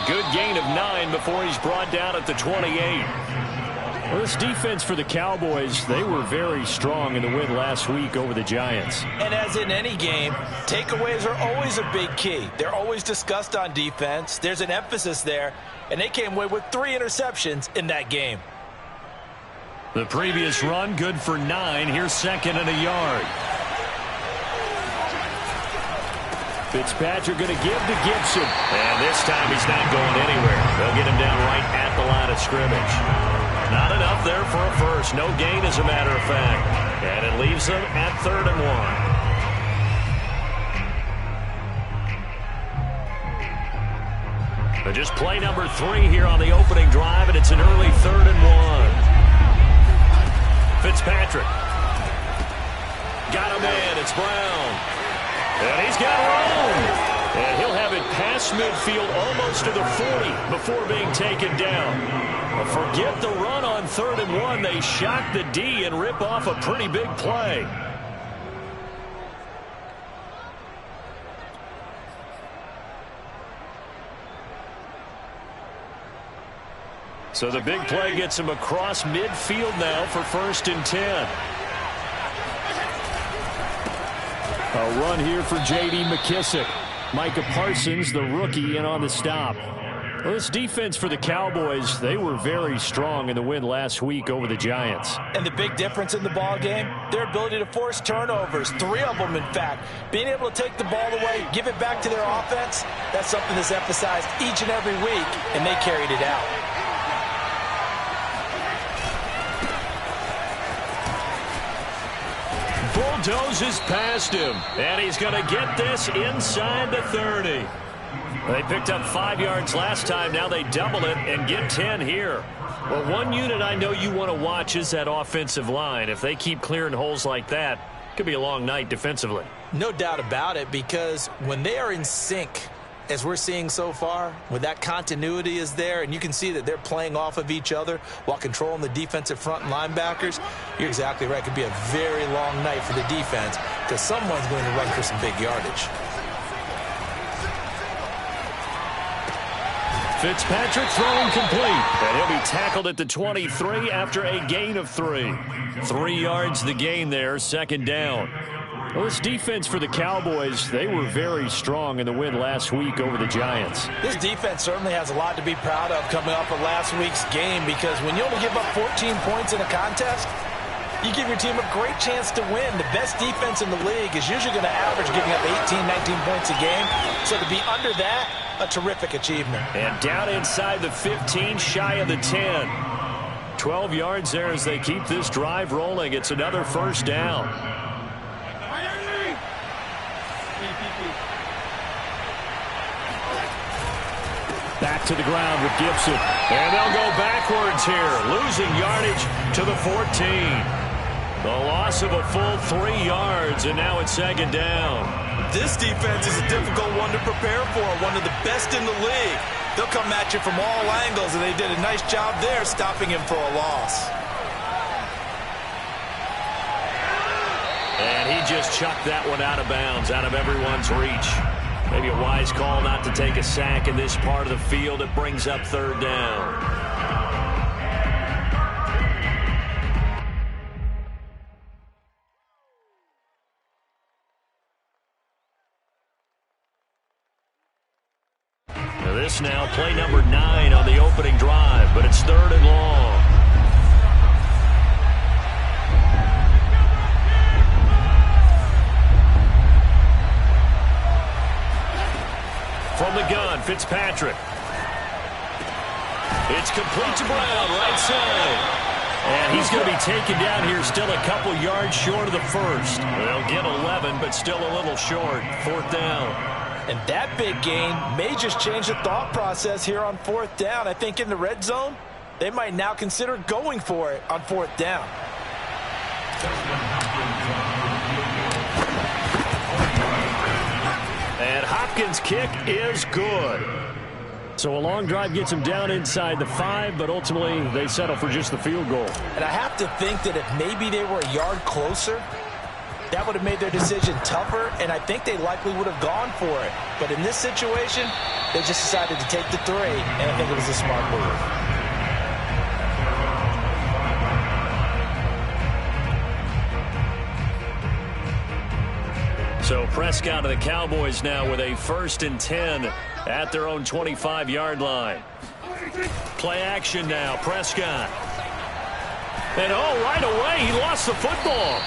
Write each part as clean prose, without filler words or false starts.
A good gain of 9 before he's brought down at the 28. Well, this defense for the Cowboys, they were very strong in the win last week over the Giants. And as in any game, takeaways are always a big key. They're always discussed on defense. There's an emphasis there, and they came away with 3 interceptions in that game. The previous run, good for 9. Here's second and a yard. Fitzpatrick going to give to Gibson. And this time he's not going anywhere. They'll get him down right at the line of scrimmage. Not enough there for a first. No gain, as a matter of fact. And it leaves them at 3rd and 1. But just play number 3 here on the opening drive, and it's an early 3rd and 1. Fitzpatrick. Got him in. It's Brown. And he's got room. And he'll have it past midfield almost to the 40 before being taken down. But forget the run on 3rd and 1. They shock the D and rip off a pretty big play. So the big play gets him across midfield now for 1st and 10. A run here for J.D. McKissick. Micah Parsons, the rookie, in on the stop. Well, this defense for the Cowboys, they were very strong in the win last week over the Giants. And the big difference in the ball game, their ability to force turnovers, 3 of them, in fact. Being able to take the ball away, give it back to their offense, that's something that's emphasized each and every week, and they carried it out. Bulldozes past him, and he's going to get this inside the 30. They picked up 5 yards last time. Now they double it and get 10 here. Well, one unit I know you want to watch is that offensive line. If they keep clearing holes like that, it could be a long night defensively. No doubt about it, because when they are in sync, as we're seeing so far, when that continuity is there and you can see that they're playing off of each other while controlling the defensive front and linebackers, you're exactly right. It could be a very long night for the defense because someone's going to run for some big yardage. Fitzpatrick throwing complete. And he'll be tackled at the 23 after a gain of 3. 3 yards the gain there, 2nd down. Well, this defense for the Cowboys, they were very strong in the win last week over the Giants. This defense certainly has a lot to be proud of coming off of last week's game, because when you only give up 14 points in a contest, you give your team a great chance to win. The best defense in the league is usually going to average giving up 18, 19 points a game. So to be under that, a terrific achievement. And down inside the 15, shy of the 10. 12 yards there as they keep this drive rolling. It's another 1st down. Back to the ground with Gibson. And they'll go backwards here, losing yardage to the 14. The loss of a full 3 yards, and now it's 2nd down. This defense is a difficult one to prepare for, one of the best in the league. They'll come at you from all angles, and they did a nice job there stopping him for a loss. And he just chucked that one out of bounds, out of everyone's reach. Maybe a wise call not to take a sack in this part of the field. It brings up 3rd down. Now this now play number 9 on the opening drive, but it's 3rd and long. From the gun, Fitzpatrick. It's complete to Brown, right side. And he's going to be taken down here, still a couple yards short of the 1st. They'll get 11, but still a little short. 4th down. And that big gain may just change the thought process here on 4th down. I think in the red zone, they might now consider going for it on 4th down. And Hopkins' kick is good. So a long drive gets him down inside the 5, but ultimately they settle for just the field goal. And I have to think that if maybe they were a yard closer, that would have made their decision tougher, and I think they likely would have gone for it. But in this situation, they just decided to take the 3, and I think it was a smart move. So Prescott and the Cowboys now with a 1st and 10 at their own 25-yard line. Play action now, Prescott. And right away, he lost the football.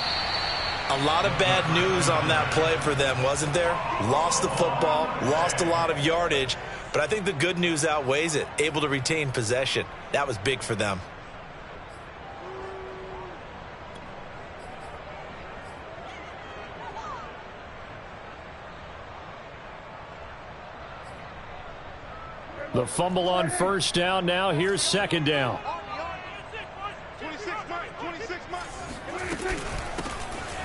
A lot of bad news on that play for them, wasn't there? Lost the football, lost a lot of yardage, but I think the good news outweighs it. Able to retain possession. That was big for them. The fumble on 1st down. Now here's 2nd down.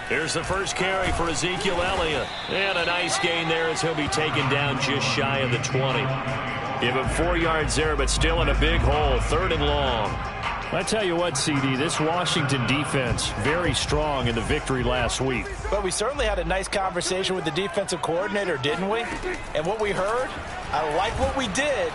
Here's the first carry for Ezekiel Elliott. And a nice gain there as he'll be taken down just shy of the 20. Give him 4 yards there, but still in a big hole. 3rd and long. I tell you what, CD, this Washington defense, very strong in the victory last week. But we certainly had a nice conversation with the defensive coordinator, didn't we? And what we heard, I like what we did.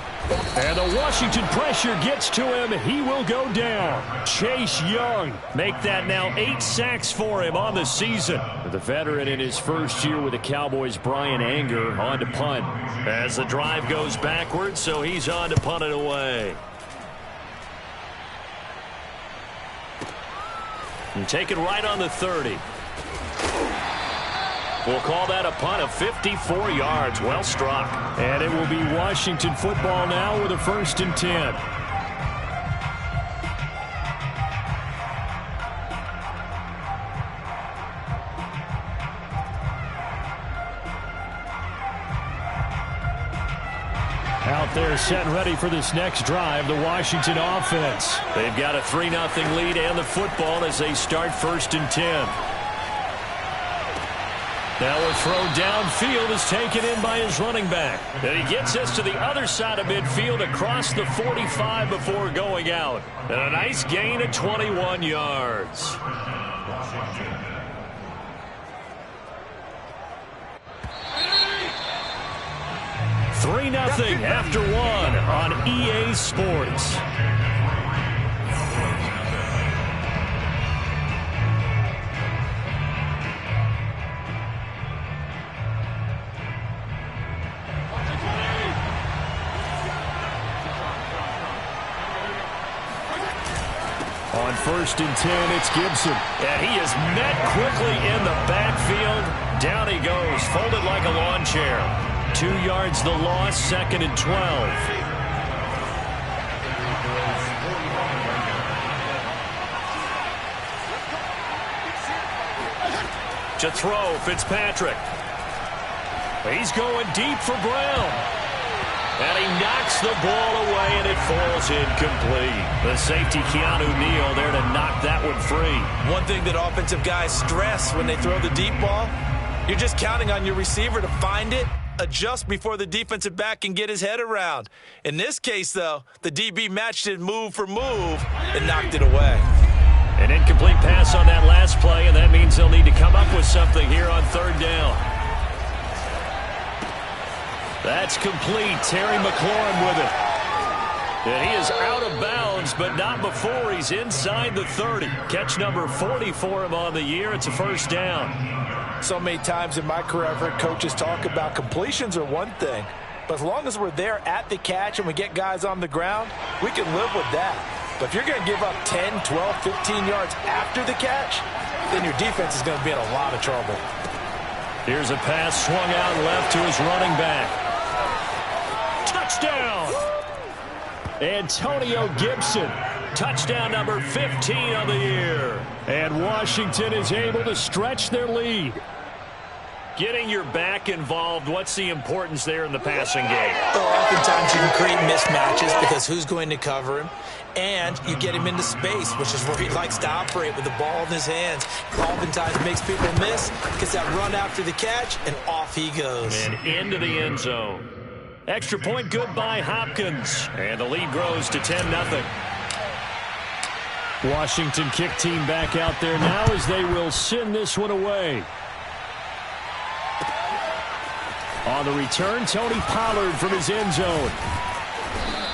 And the Washington pressure gets to him. He will go down. Chase Young make that now 8 sacks for him on the season. The veteran in his first year with the Cowboys, Brian Anger, on to punt. As the drive goes backwards, so he's on to punt it away. And take it right on the 30. We'll call that a punt of 54 yards. Well struck. And it will be Washington football now with a 1st and 10. Out there set ready for this next drive, the Washington offense. They've got a 3-0 lead and the football as they start 1st and 10. Now a throw downfield is taken in by his running back. And he gets this to the other side of midfield across the 45 before going out. And a nice gain of 21 yards. Three 0 after 1 on EA Sports. On 1st and 10, it's Gibson. And he is met quickly in the backfield. Down he goes, folded like a lawn chair. 2 yards the loss, 2nd and 12. To throw, Fitzpatrick. He's going deep for Brown. And he knocks the ball away, and it falls incomplete. The safety, Keanu Neal, there to knock that one free. One thing that offensive guys stress when they throw the deep ball, you're just counting on your receiver to find it, adjust before the defensive back can get his head around. In this case, though, the DB matched it move for move and knocked it away. An incomplete pass on that last play, and that means they'll need to come up with something here on 3rd down. That's complete. Terry McLaurin with it. And he is out of bounds, but not before he's inside the 30. Catch number 40 for him on the year. It's a 1st down. So many times in my career I've heard coaches talk about completions are one thing, but as long as we're there at the catch and we get guys on the ground, we can live with that. But if you're going to give up 10, 12, 15 yards after the catch, then your defense is going to be in a lot of trouble. Here's a pass swung out left to his running back. Touchdown! Antonio Gibson. Touchdown number 15 of the year. And Washington is able to stretch their lead. Getting your back involved, what's the importance there in the passing game? Well, oftentimes you can create mismatches because who's going to cover him? And you get him into space, which is where he likes to operate with the ball in his hands. Oftentimes makes people miss, gets that run after the catch, and off he goes. And into the end zone. Extra point good by Hopkins. And the lead grows to 10-0. Washington kick team back out there now as they will send this one away. On the return, Tony Pollard from his end zone.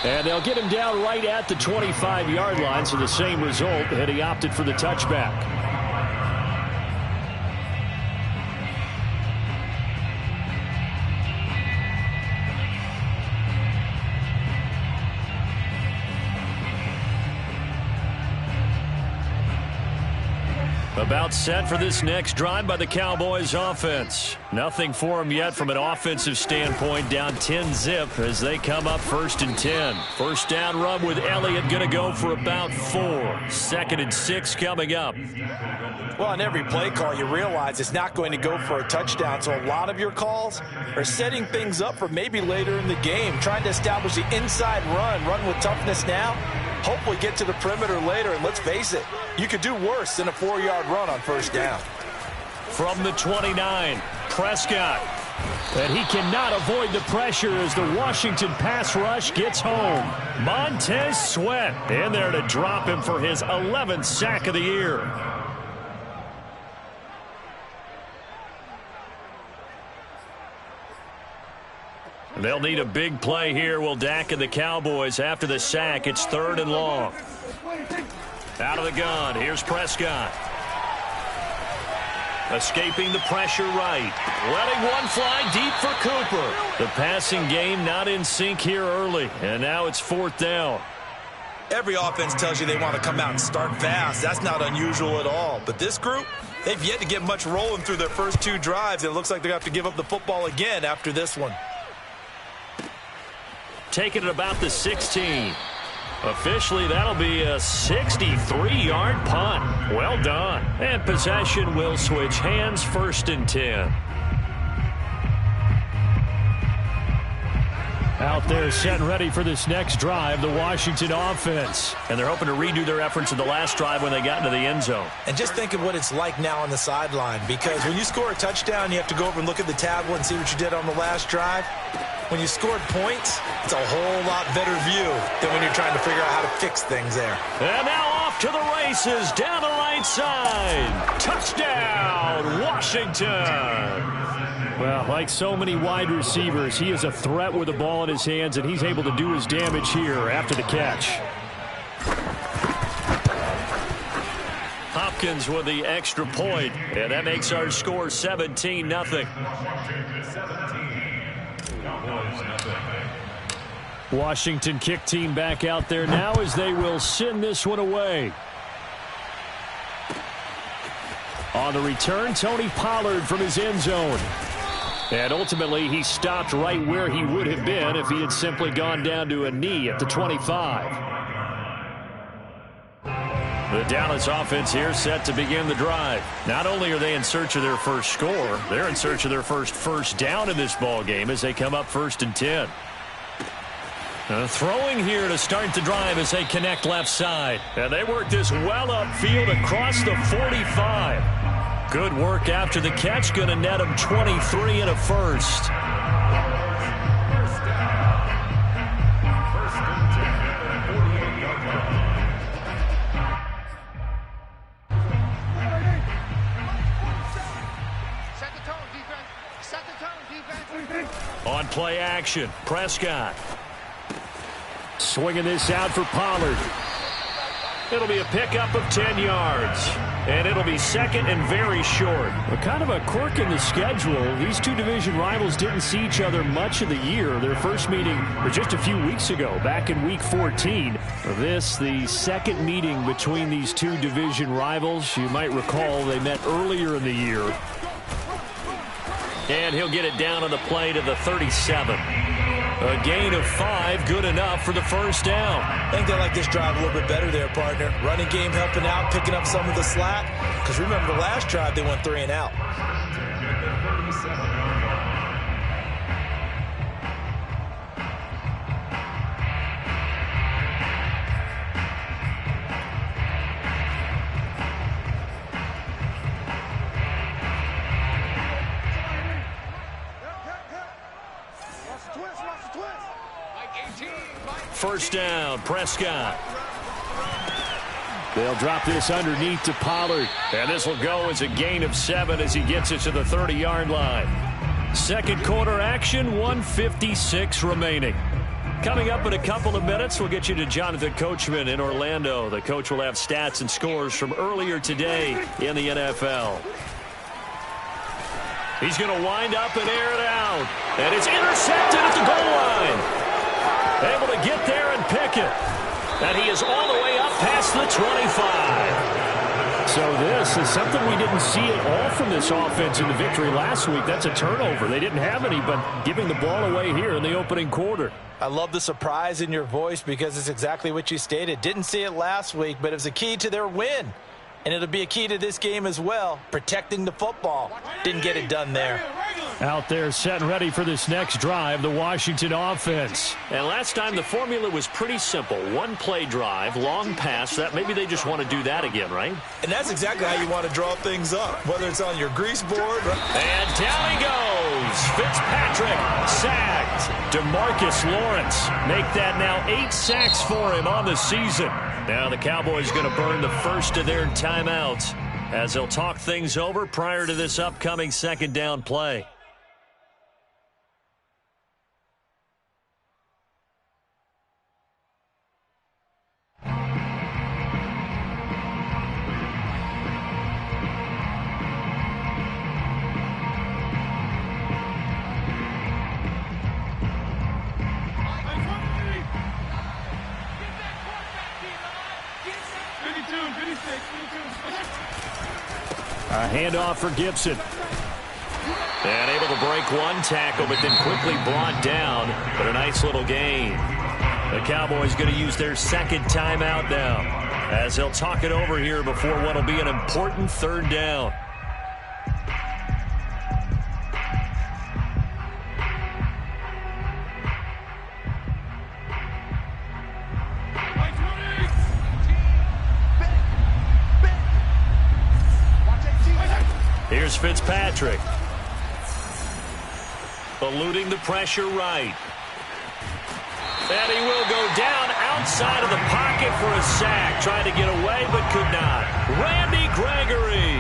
And they'll get him down right at the 25-yard line, so the same result, and he opted for the touchback. About set for this next drive by the Cowboys offense. Nothing for them yet from an offensive standpoint, down 10-zip as they come up 1st and 10. First down run with Elliott going to go for about 4. 2nd and 6 coming up. Well, on every play call, you realize it's not going to go for a touchdown, so a lot of your calls are setting things up for maybe later in the game, trying to establish the inside run with toughness now. Hopefully get to the perimeter later, and let's face it, you could do worse than a 4-yard run on first down. From the 29, Prescott. And he cannot avoid the pressure as the Washington pass rush gets home. Montez Sweat in there to drop him for his 11th sack of the year. They'll need a big play here, will Dak and the Cowboys. After the sack, it's 3rd and long. Out of the gun, here's Prescott. Escaping the pressure right. Letting one fly deep for Cooper. The passing game not in sync here early, and now it's 4th down. Every offense tells you they want to come out and start fast. That's not unusual at all. But this group, they've yet to get much rolling through their first 2 drives. It looks like they're going to have to give up the football again after this one. Taking it about the 16. Officially, that'll be a 63-yard punt. Well done. And possession will switch hands, 1st and 10. Out there set and ready for this next drive, the Washington offense. And they're hoping to redo their efforts in the last drive when they got into the end zone. And just think of what it's like now on the sideline, because when you score a touchdown, you have to go over and look at the tablet and see what you did on the last drive. When you scored points, it's a whole lot better view than when you're trying to figure out how to fix things there. And now off to the races, down the right side. Touchdown, Washington. Well, like so many wide receivers, he is a threat with the ball in his hands, and he's able to do his damage here after the catch. Hopkins with the extra point, and that makes our score 17-0. Washington kick team back out there now as they will send this one away. On the return, Tony Pollard from his end zone. And ultimately, he stopped right where he would have been if he had simply gone down to a knee at the 25. The Dallas offense here set to begin the drive. Not only are they in search of their first score, they're in search of their first down in this ball game as they come up 1st and 10. Throwing here to start the drive as they connect left side. And they work this well upfield across the 45. Good work after the catch. Going to net him 23 and a first. On play action, Prescott. Swinging this out for Pollard. It'll be a pickup of 10 yards. And it'll be 2nd and very short. But kind of a quirk in the schedule. These two division rivals didn't see each other much of the year. Their first meeting was just a few weeks ago, back in Week 14. This, the 2nd meeting between these two division rivals. You might recall they met earlier in the year. And he'll get it down on the play to the 37. A gain of 5, good enough for the first down. I think they like this drive a little bit better there, partner. Running game helping out, picking up some of the slack. Because remember, the last drive, they went 3 and out. First down, Prescott. They'll drop this underneath to Pollard. And this will go as a gain of 7 as he gets it to the 30-yard line. Second quarter action, 1:56 remaining. Coming up in a couple of minutes, we'll get you to Jonathan Coachman in Orlando. The coach will have stats and scores from earlier today in the NFL. He's going to wind up and air it out. And it's intercepted at the goal line. Able to get there and pick it. And he is all the way up past the 25. So this is something we didn't see at all from this offense in the victory last week. That's a turnover. They didn't have any, but giving the ball away here in the opening quarter. I love the surprise in your voice because it's exactly what you stated. Didn't see it last week, but it was a key to their win. And it'll be a key to this game as well, protecting the football. Didn't get it done there. Out there set and ready for this next drive, the Washington offense. And last time the formula was pretty simple. One play drive, long pass. That maybe they just want to do that again, right? And that's exactly how you want to draw things up, whether it's on your grease board. And down he goes. Fitzpatrick sacked. DeMarcus Lawrence make that now 8 sacks for him on the season. Now the Cowboys going to burn the first of their timeouts as they'll talk things over prior to this upcoming second down play. A handoff for Gibson. And able to break one tackle, but then quickly brought down. But a nice little gain. The Cowboys going to use their second timeout now as they'll talk it over here before what will be an important third down. Here's Fitzpatrick. Eluding the pressure right. And he will go down outside of the pocket for a sack. Trying to get away, but could not. Randy Gregory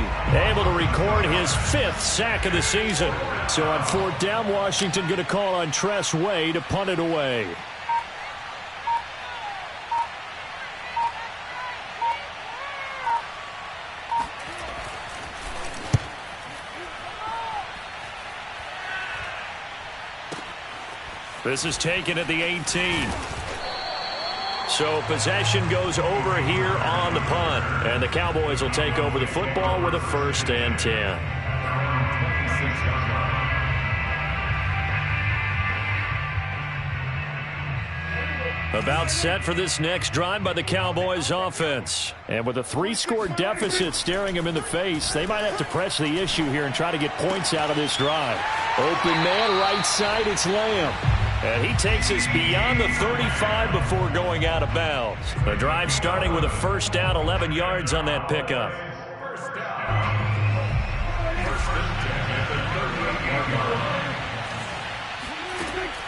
able to record his 5th sack of the season. So on 4th down, Washington going to call on Tress Way to punt it away. This is taken at the 18. So possession goes over here on the punt. And the Cowboys will take over the football with a 1st and 10. About set for this next drive by the Cowboys offense. And with a 3-score deficit staring them in the face, they might have to press the issue here and try to get points out of this drive. Open man, right side, it's Lamb. And he takes us beyond the 35 before going out of bounds. The drive starting with a 1st down, 11 yards on that pickup.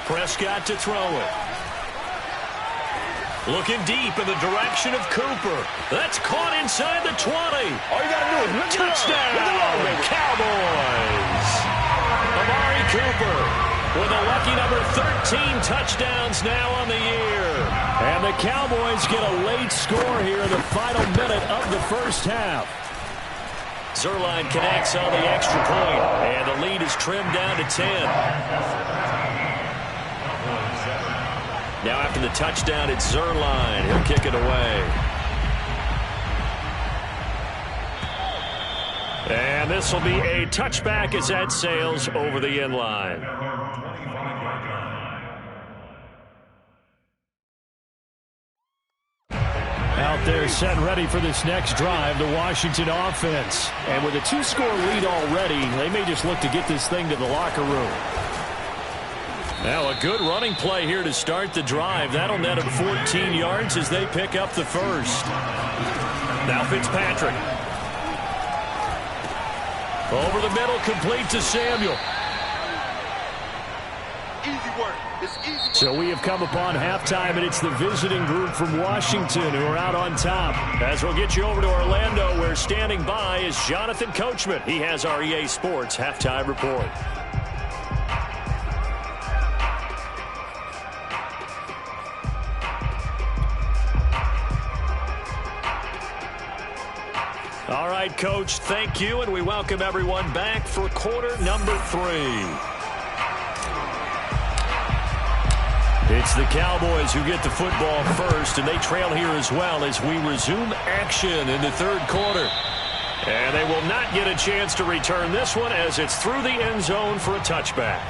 Prescott to throw it. Looking deep in the direction of Cooper. That's caught inside the 20. All you got to do is look touchdown, around, Cowboys. Amari Cooper with a lucky number 13 touchdowns now on the year. And the Cowboys get a late score here in the final minute of the first half. Zuerlein connects on the extra point, and the lead is trimmed down to 10. Now after the touchdown, it's Zuerlein. He'll kick it away. And this will be a touchback as that sails over the end line. Out there set ready for this next drive, the Washington offense. And with a 2-score lead already, they may just look to get this thing to the locker room. Now a good running play here to start the drive. That'll net them 14 yards as they pick up the first. Now Fitzpatrick. Over the middle, complete to Samuel. easy work. It's easy work. So we have come upon halftime, and it's the visiting group from Washington who are out on top. As we'll get you over to Orlando, where standing by is Jonathan Coachman. He has our EA Sports halftime report. All right, Coach, thank you, and we welcome everyone back for quarter number 3. It's the Cowboys who get the football first, and they trail here as well as we resume action in the third quarter. And they will not get a chance to return this one as it's through the end zone for a touchback.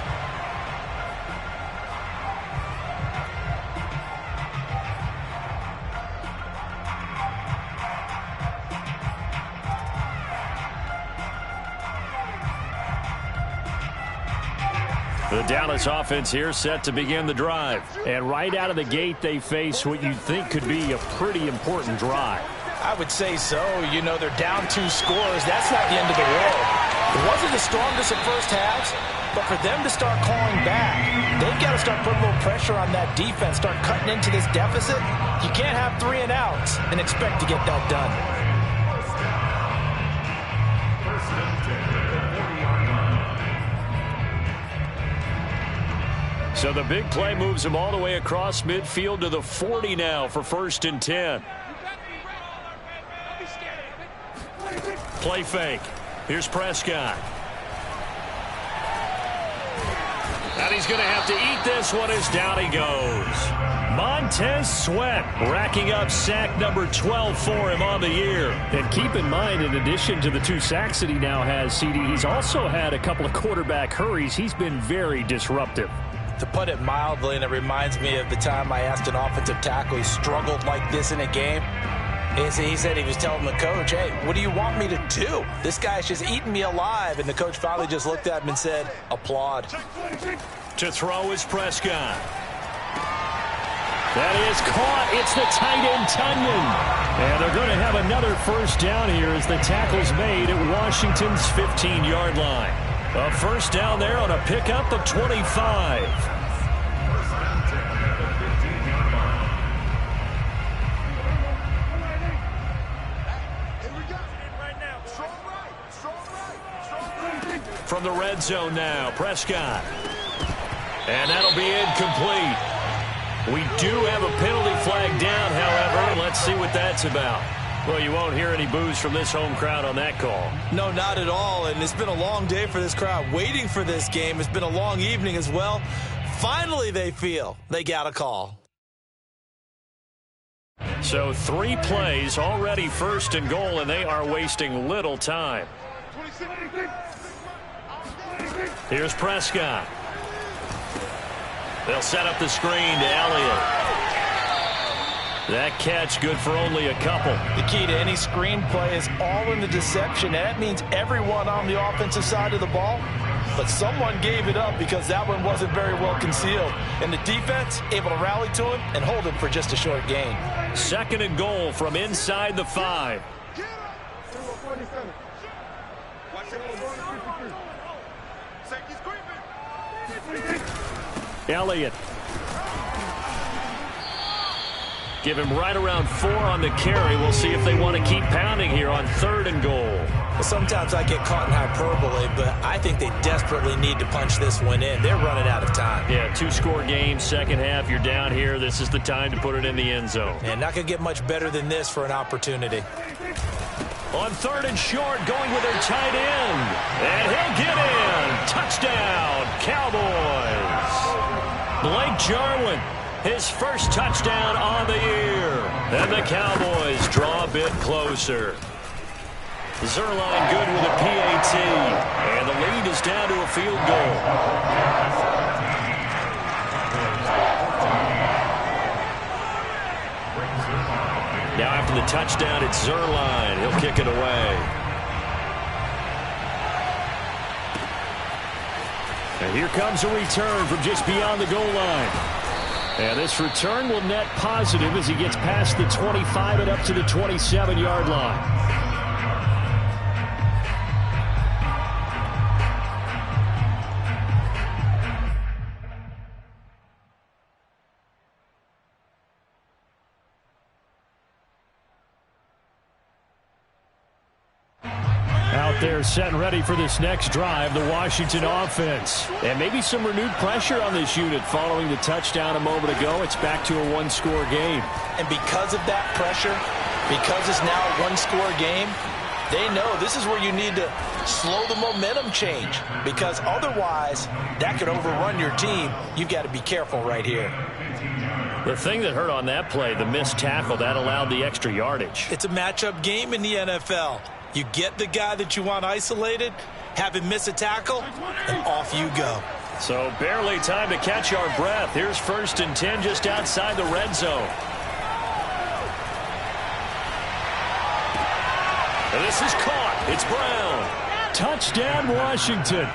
The Dallas offense here set to begin the drive. And right out of the gate, they face what you'd think could be a pretty important drive. I would say so. You know, they're down 2 scores. That's not the end of the world. It wasn't the strongest of first halves, but for them to start clawing back, they've got to start putting a little pressure on that defense, start cutting into this deficit. You can't have 3 and outs and expect to get that done. So the big play moves him all the way across midfield to the 40 now for 1st and 10. Play fake. Here's Prescott. And he's going to have to eat this one as down he goes. Montez Sweat racking up sack number 12 for him on the year. And keep in mind, in addition to the 2 sacks that he now has, CD, he's also had a couple of quarterback hurries. He's been very disruptive. To put it mildly, and it reminds me of the time I asked an offensive tackle who struggled like this in a game. He said he was telling the coach, hey, what do you want me to do? This guy's just eating me alive. And the coach finally just looked at him and said, applaud. To throw is Prescott. That is caught. It's the tight end, Tunyon. And they're going to have another first down here as the tackle's made at Washington's 15-yard line. A first down there on a pickup of 25. From the red zone now, Prescott. And that'll be incomplete. We do have a penalty flag down, however. Let's see what that's about. Well, you won't hear any boos from this home crowd on that call. No, not at all. And it's been a long day for this crowd waiting for this game. It's been a long evening as well. Finally, they feel they got a call. So 3 plays already 1st and goal, and they are wasting little time. Here's Prescott. They'll set up the screen to Elliott. That catch good for only a couple. The key to any screenplay is all in the deception. And that means everyone on the offensive side of the ball. But someone gave it up because that one wasn't very well concealed. And the defense able to rally to him and hold him for just a short gain. 2nd and goal from inside the 5. Elliott. Give him right around 4 on the carry. We'll see if they want to keep pounding here on 3rd and goal. Well, sometimes I get caught in hyperbole, but I think they desperately need to punch this one in. They're running out of time. Yeah, 2-score game, second half. You're down here. This is the time to put it in the end zone. And not going to get much better than this for an opportunity. On 3rd and short, going with their tight end. And he'll get in. Touchdown, Cowboys. Blake Jarwin, his first touchdown on the year. And the Cowboys draw a bit closer. Zuerlein good with a PAT. And the lead is down to a field goal. Now after the touchdown, it's Zuerlein. He'll kick it away. And here comes a return from just beyond the goal line. And this return will net positive as he gets past the 25 and up to the 27-yard line. They're set and ready for this next drive, the Washington offense. And maybe some renewed pressure on this unit following the touchdown a moment ago. It's back to a one-score game. And because of that pressure, because it's now a one-score game, they know this is where you need to slow the momentum change, because otherwise that could overrun your team. You've got to be careful right here. The thing that hurt on that play, the missed tackle, that allowed the extra yardage. It's a matchup game in the NFL. You get the guy that you want isolated, have him miss a tackle, and off you go. So barely time to catch our breath. Here's 1st and 10 just outside the red zone. And this is caught. It's Brown. Touchdown, Washington.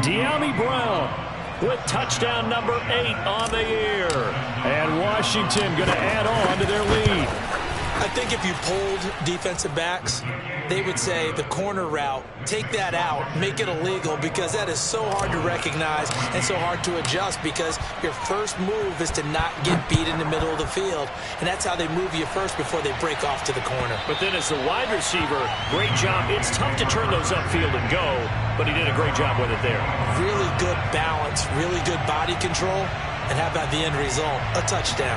De'Ami Brown with touchdown number 8 on the year. And Washington going to add on to their lead. I think if you polled defensive backs, they would say the corner route, take that out, make it illegal, because that is so hard to recognize and so hard to adjust, because your first move is to not get beat in the middle of the field. And that's how they move you first before they break off to the corner. But then as the wide receiver, great job. It's tough to turn those upfield and go, but he did a great job with it there. Really good balance, really good body control, and how about the end result? A touchdown.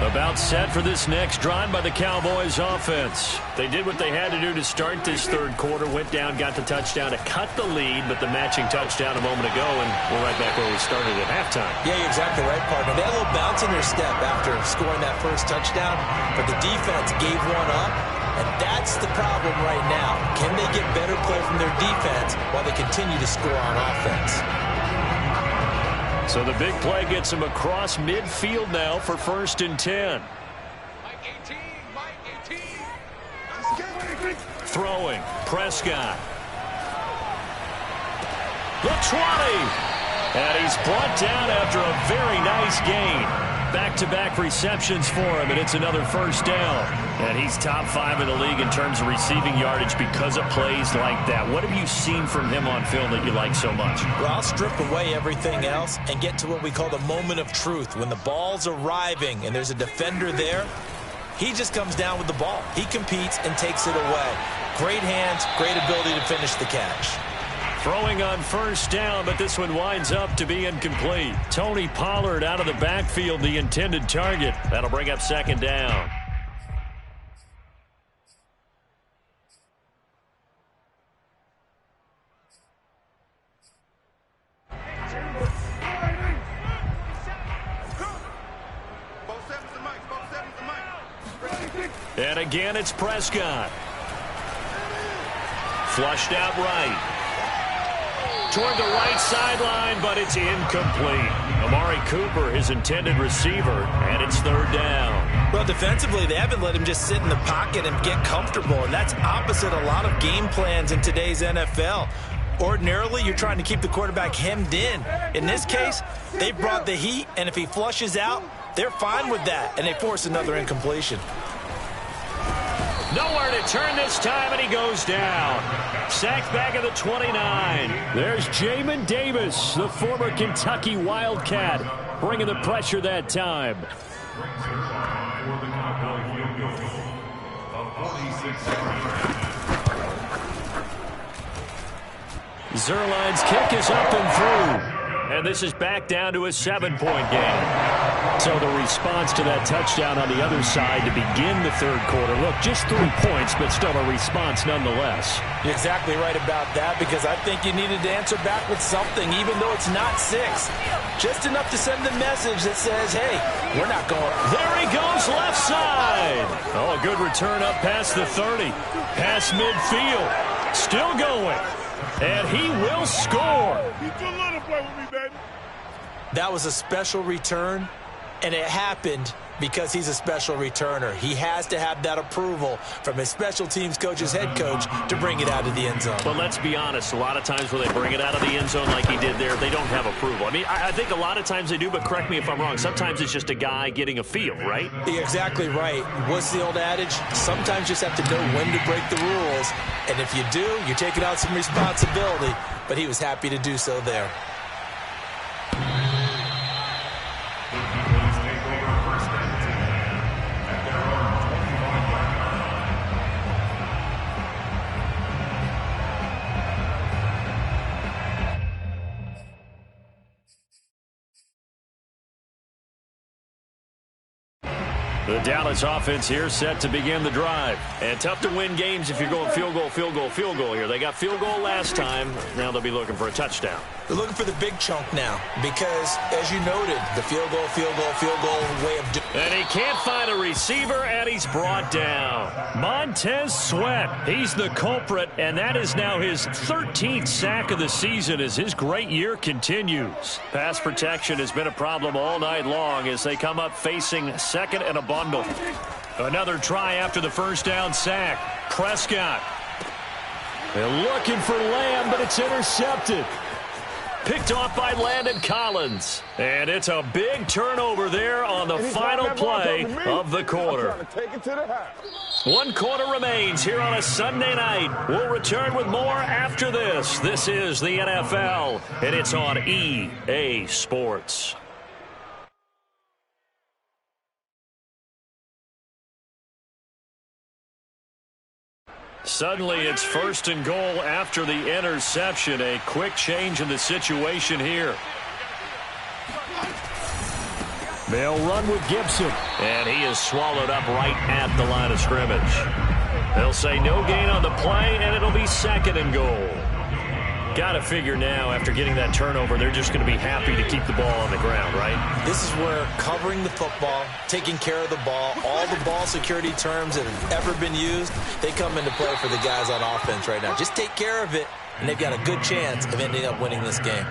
About set for this next drive by the Cowboys offense. They did what they had to do to start this third quarter, went down, got the touchdown to cut the lead, but the matching touchdown a moment ago, and we're right back where we started at halftime. Yeah, you're exactly right, partner. They had a little bounce in their step after scoring that first touchdown, but the defense gave one up, and that's the problem right now. Can they get better play from their defense while they continue to score on offense? So the big play gets him across midfield now for 1st and 10. Throwing, Prescott. The 20. And he's brought down after a very nice gain. Back-to-back receptions for him, and it's another first down. And he's top 5 in the league in terms of receiving yardage because of plays like that. What have you seen from him on film that you like so much? Well, I'll strip away everything else and get to what we call the moment of truth. When the ball's arriving and there's a defender there, he just comes down with the ball. He competes and takes it away. Great hands, great ability to finish the catch. Throwing on first down, but this one winds up to be incomplete. Tony Pollard out of the backfield, the intended target. That'll bring up 2nd down. And again, it's Prescott. Flushed out right. Toward the right sideline, but it's incomplete. Amari Cooper, his intended receiver, and it's 3rd down. Well, defensively, they haven't let him just sit in the pocket and get comfortable, and that's opposite a lot of game plans in today's NFL. Ordinarily, you're trying to keep the quarterback hemmed in. In this case, they brought the heat, and if he flushes out, they're fine with that, and they force another incompletion. Nowhere to turn this time, and he goes down. Sacked back at the 29. There's Jamin Davis, the former Kentucky Wildcat, bringing the pressure that time. Zuerlein's kick is up and through. And this is back down to a 7-point game. So the response to that touchdown on the other side to begin the third quarter. Look, just 3 points, but still a response nonetheless. You're exactly right about that, because I think you needed to answer back with something, even though it's not 6. Just enough to send the message that says, hey, we're not going. There he goes, left side. Oh, a good return up past the 30. Past midfield. Still going. And he will score. That was a special return, and it happened because he's a special returner. He has to have that approval from his special teams coach's head coach to bring it out of the end zone. But let's be honest, a lot of times when they bring it out of the end zone like he did there, they don't have approval. I mean, I think a lot of times they do, but correct me if I'm wrong. Sometimes it's just a guy getting a feel, right? You're exactly right. What's the old adage? Sometimes you just have to know when to break the rules. And if you do, you're taking out some responsibility. But he was happy to do so there. The Dallas offense here set to begin the drive. And tough to win games if you're going field goal, field goal, field goal here. They got field goal last time. Now they'll be looking for a touchdown. They're looking for the big chunk now because, as you noted, the field goal way of doing. And he can't find a receiver, and he's brought down. Montez Sweat, he's the culprit, and that is now his 13th sack of the season as his great year continues. Pass protection has been a problem all night long as they come up facing second and a bundle. Another try after the first down sack. Prescott. They're looking for Lamb, but it's intercepted. Picked off by Landon Collins. And it's a big turnover there on the final play of the quarter. One quarter remains here on a Sunday night. We'll return with more after this. This is the NFL, and it's on EA Sports. Suddenly, it's first and goal after the interception. A quick change in the situation here. They'll run with Gibson. And he is swallowed up right at the line of scrimmage. They'll say no gain on the play, and it'll be second and goal. Got to figure now, after getting that turnover, they're just going to be happy to keep the ball on the ground, right? This is where covering the football, taking care of the ball, all the ball security terms that have ever been used, they come into play for the guys on offense right now. Just take care of it, and they've got a good chance of ending up winning this game.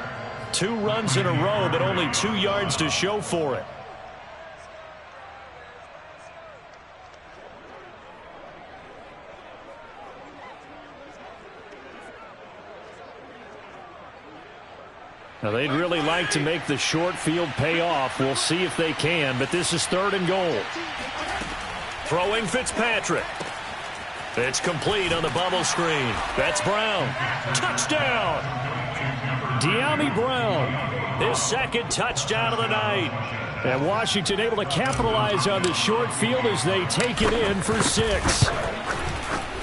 2 runs in a row, but only 2 yards to show for it. Now, they'd really like to make the short field pay off. We'll see if they can, but this is third and goal. Throwing Fitzpatrick. It's complete on the bubble screen. That's Brown. Touchdown! De'Ami Brown. His second touchdown of the night. And Washington able to capitalize on the short field as they take it in for 6.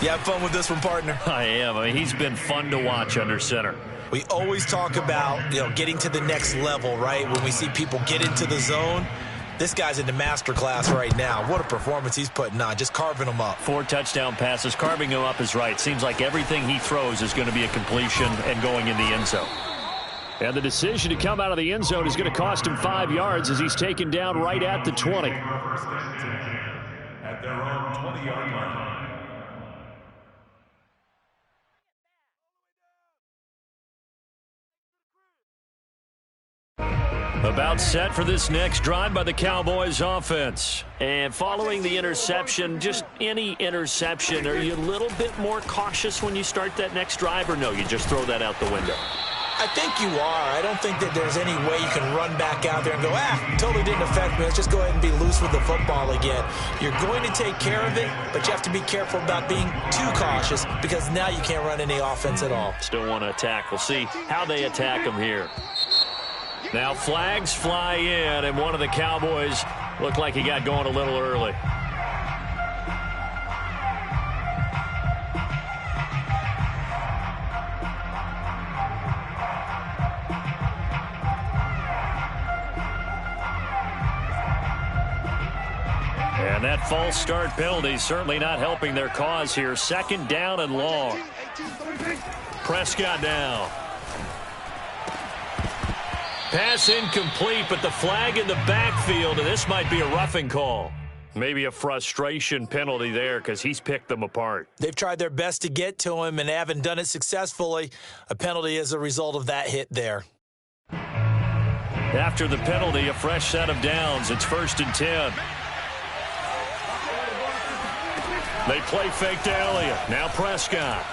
You have fun with this one, partner? I am. I mean, he's been fun to watch under center. We always talk about, getting to the next level, right? When we see people get into the zone, this guy's in the master class right now. What a performance he's putting on, just carving them up. 4 touchdown passes. Carving him up is right. Seems like everything he throws is going to be a completion and going in the end zone. And the decision to come out of the end zone is going to cost him 5 yards as he's taken down right at the 20. At their own 20-yard line. About set for this next drive by the Cowboys offense. And following the interception, just any interception, are you a little bit more cautious when you start that next drive, or no, you just throw that out the window? I think you are. I don't think that there's any way you can run back out there and go, totally didn't affect me. Let's just go ahead and be loose with the football again. You're going to take care of it, but you have to be careful about being too cautious because now you can't run any offense at all. Still want to attack. We'll see how they attack them here. Now flags fly in, and one of the Cowboys looked like he got going a little early. And that false start penalty certainly not helping their cause here. Second down and long. Prescott now. Pass incomplete, but the flag in the backfield, and this might be a roughing call. Maybe a frustration penalty there because he's picked them apart. They've tried their best to get to him and haven't done it successfully. A penalty as a result of that hit there. After the penalty, a fresh set of downs. It's 1st and 10. They play fake to Elliott. Now Prescott.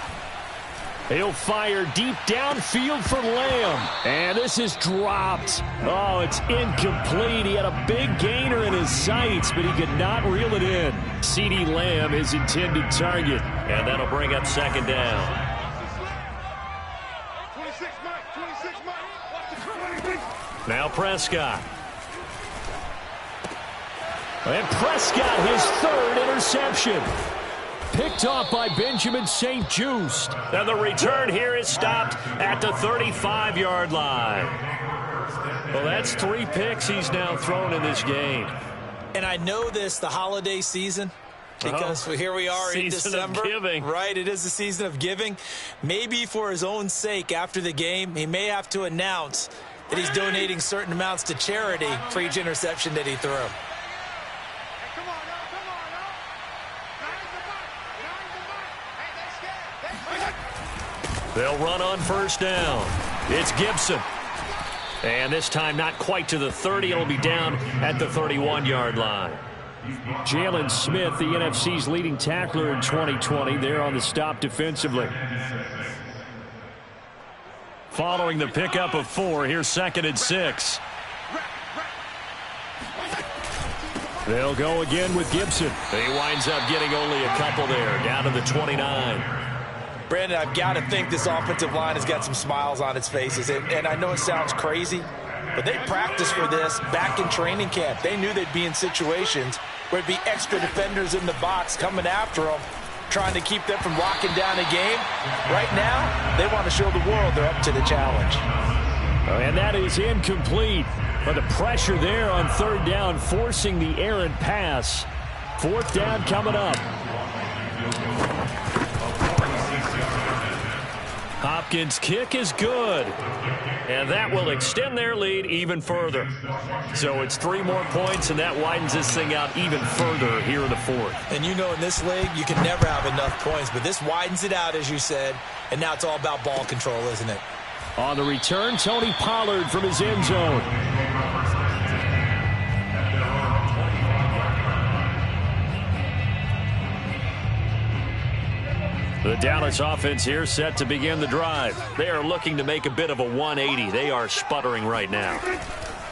He'll fire deep downfield for Lamb. And this is dropped. Oh, it's incomplete. He had a big gainer in his sights, but he could not reel it in. CeeDee Lamb, his intended target. And that'll bring up second down. Now Prescott. And Prescott, his third interception. Picked off by Benjamin St-Juste. And the return here is stopped at the 35-yard line. Well, that's 3 picks he's now thrown in this game. And I know this, the holiday season, because here we are in December. Season of giving. Right, it is the season of giving. Maybe for his own sake after the game, he may have to announce that he's donating certain amounts to charity for each interception that he threw. They'll run on first down. It's Gibson. And this time not quite to the 30. It'll be down at the 31-yard line. Jalen Smith, the NFC's leading tackler in 2020, there on the stop defensively. Following the pickup of 4, here's 2nd and 6. They'll go again with Gibson. He winds up getting only a couple there, down to the 29. Brandon, I've got to think this offensive line has got some smiles on its faces. And I know it sounds crazy, but they practiced for this back in training camp. They knew they'd be in situations where it'd be extra defenders in the box coming after them, trying to keep them from locking down a game. Right now, they want to show the world they're up to the challenge. And that is incomplete. But the pressure there on 3rd down, forcing the errant pass. 4th down coming up. Hopkins' kick is good. And that will extend their lead even further. So it's 3 more points, and that widens this thing out even further here in the 4th. And you know in this league, you can never have enough points. But this widens it out, as you said. And now it's all about ball control, isn't it? On the return, Tony Pollard from his end zone. The Dallas offense here set to begin the drive. They are looking to make a bit of a 180. They are sputtering right now.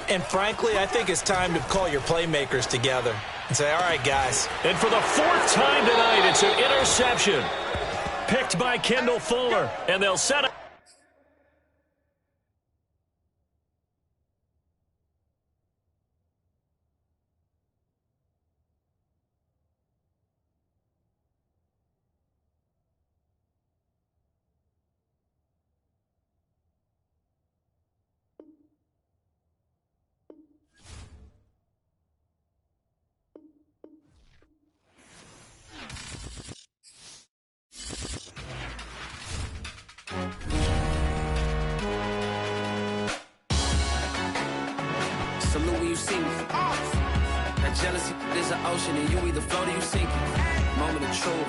And frankly, I think it's time to call your playmakers together and say, all right, guys. And for the 4th time tonight, it's an interception. Picked by Kendall Fuller. And they'll set up. Salute when you see me. That jealousy is an ocean, and you either float or you sink. Moment of truth.